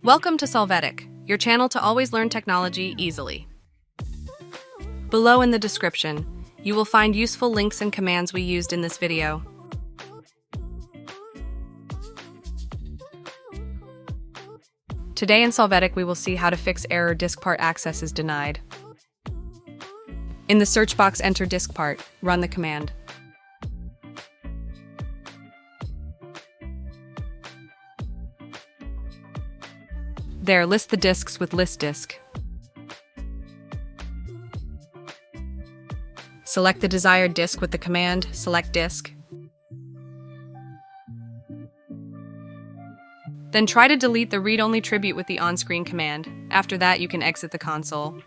Welcome to Solvetic, your channel to always learn technology easily. Below in the description, you will find useful links and commands we used in this video. Today in Solvetic, we will see how to fix error Diskpart Access is denied. In the search box, enter Diskpart, run the command. There, list the disks with list disk. Select the desired disk with the command select disk. Then try to delete the read-only tribute with the on-screen command. After that, you can exit the console.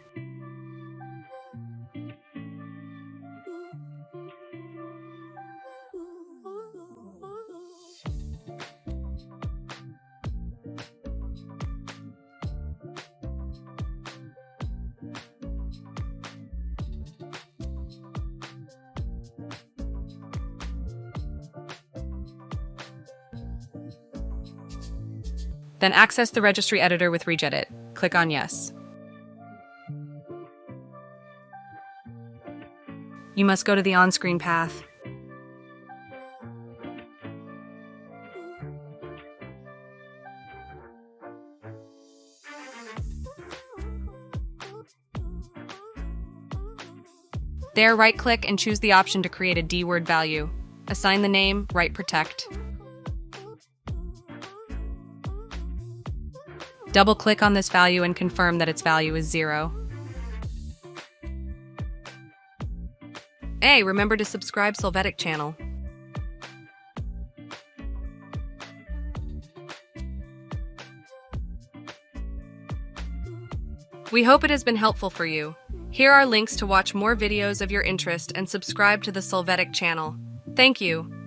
Then access the registry editor with regedit. Click on Yes. You must go to the on-screen path. There, right-click and choose the option to create a D-word value. Assign the name, write protect. Double-click on this value and confirm that its value is 0. Hey, remember to subscribe Solvetic channel. We hope it has been helpful for you. Here are links to watch more videos of your interest and subscribe to the Solvetic channel. Thank you.